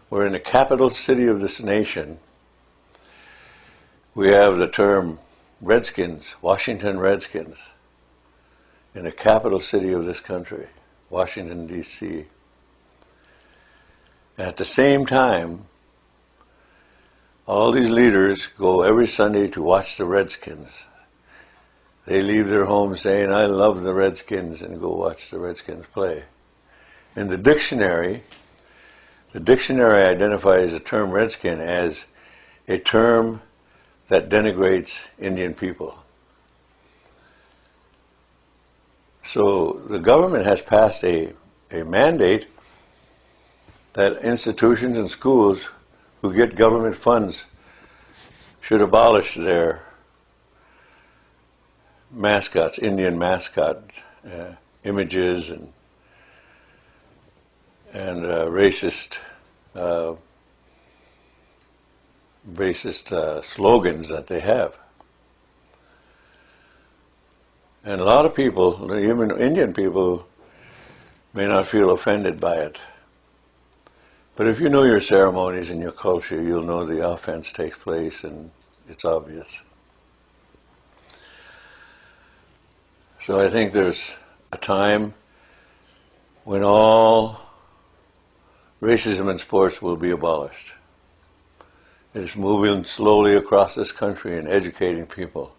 We're in the capital city of this nation. We have the term Redskins, Washington Redskins, in the capital city of this country, Washington, D.C. At the same time, all these leaders go every Sunday to watch the Redskins. They leave their homes saying, I love the Redskins, and go watch the Redskins play. In the dictionary identifies the term Redskin as a term that denigrates Indian people. So the government has passed a mandate that institutions and schools who get government funds should abolish their mascots, Indian mascot images and racist slogans that they have. And a lot of people, even Indian people, may not feel offended by it. But if you know your ceremonies and your culture, you'll know the offense takes place and it's obvious. So I think there's a time when all racism in sports will be abolished. It's moving slowly across this country and educating people.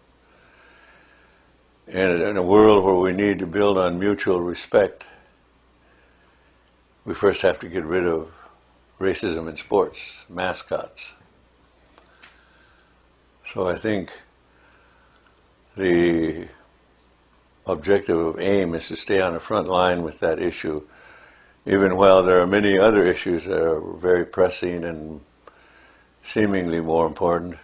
And in a world where we need to build on mutual respect, we first have to get rid of racism in sports, mascots. So I think the objective of AIM is to stay on the front line with that issue, even while there are many other issues that are very pressing and seemingly more important.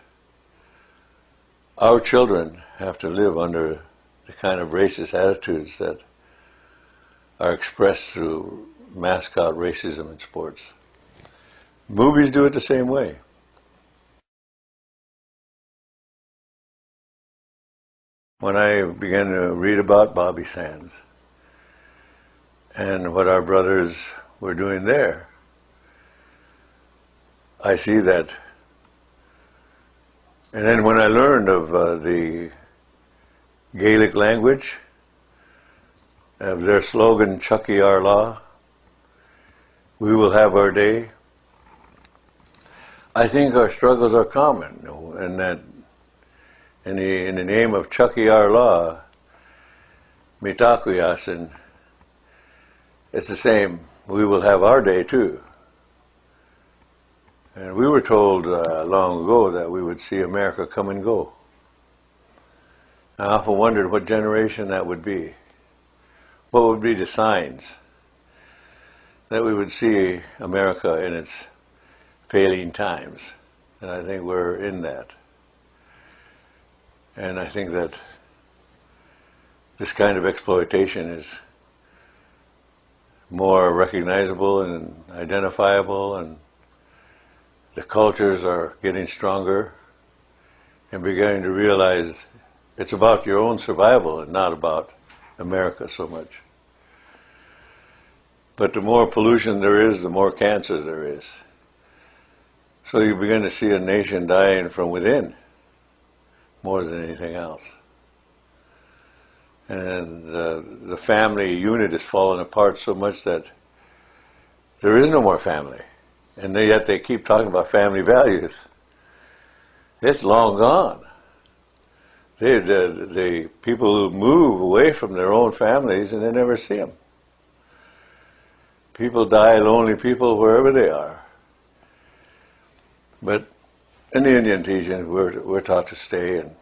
Our children have to live under the kind of racist attitudes that are expressed through mascot racism in sports. Movies do it the same way. When I began to read about Bobby Sands and what our brothers were doing there, I see that. And then when I learned of the Gaelic language, of their slogan, Chucky Our Law, we will have our day, I think our struggles are common, and that in the name of Chucky Our Law, Mitakuyasin, it's the same. We will have our day too. And we were told long ago that we would see America come and go. I often wondered what generation that would be. What would be the signs that we would see America in its failing times? And I think we're in that. And I think that this kind of exploitation is more recognizable and identifiable, and the cultures are getting stronger and beginning to realize it's about your own survival and not about America so much. But the more pollution there is, the more cancer there is. So you begin to see a nation dying from within more than anything else. And the family unit is falling apart so much that there is no more family. And yet they keep talking about family values. It's long gone. The people who move away from their own families and they never see them. People die, lonely people, wherever they are. But in the Indian teachings, we're taught to stay and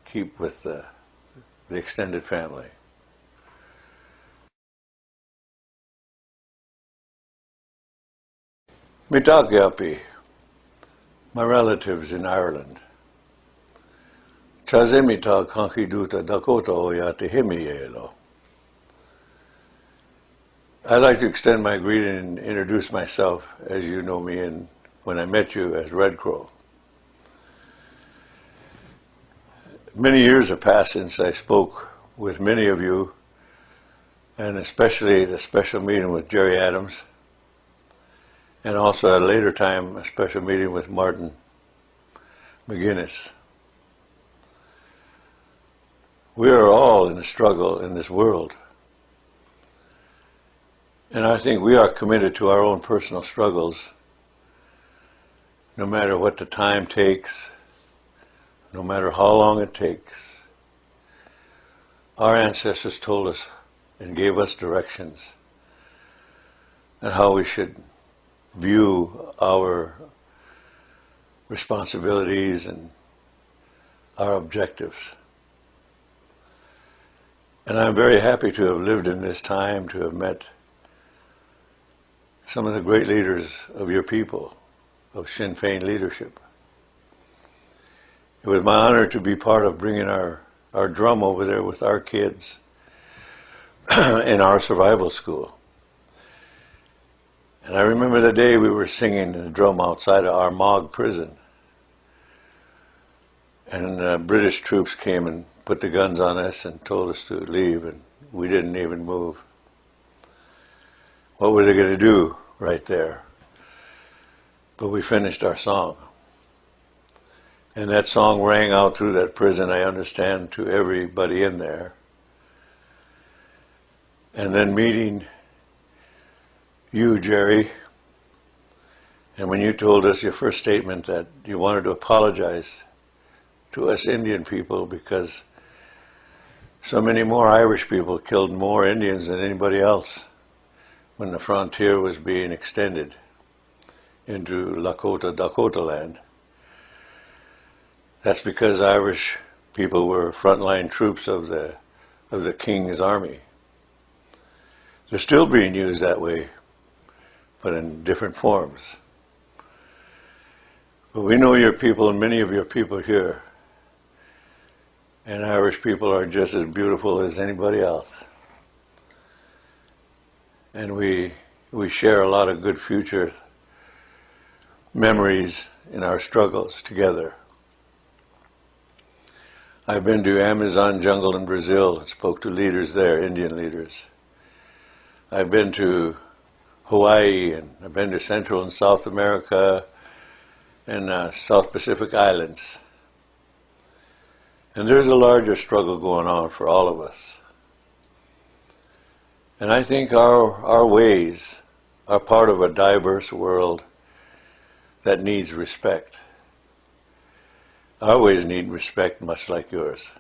keep with the extended family. Mitagyapi, my relatives in Ireland. Chazemita kankiduta Dakota oyate himiyelo. I'd like to extend my greeting and introduce myself as you know me and when I met you as Red Crow. Many years have passed since I spoke with many of you, and especially the special meeting with Jerry Adams. and also at a later time a special meeting with Martin McGuinness. We are all in a struggle in this world. And I think we are committed to our own personal struggles, no matter what the time takes, no matter how long it takes. Our ancestors told us and gave us directions on how we should view our responsibilities and our objectives. And I'm very happy to have lived in this time, to have met some of the great leaders of your people, of Sinn Féin leadership. It was my honor to be part of bringing our drum over there with our kids in our survival school. And I remember the day we were singing the drum outside of Armagh prison. And British troops came and put the guns on us and told us to leave, and we didn't even move. What were they going to do right there? But we finished our song. And that song rang out through that prison, I understand, to everybody in there. And then meeting you, Jerry, and when you told us your first statement that you wanted to apologize to us Indian people because so many more Irish people killed more Indians than anybody else when the frontier was being extended into Lakota, Dakota land. That's because Irish people were frontline troops of the King's army. They're still being used that way, but in different forms. But we know your people, and many of your people here, and Irish people are just as beautiful as anybody else. And we share a lot of good future memories in our struggles together. I've been to Amazon jungle in Brazil and spoke to leaders there, Indian leaders. I've been to Hawaii, and I've been to Central and South America and South Pacific Islands. And there's a larger struggle going on for all of us. And I think our ways are part of a diverse world that needs respect. Our ways need respect much like yours.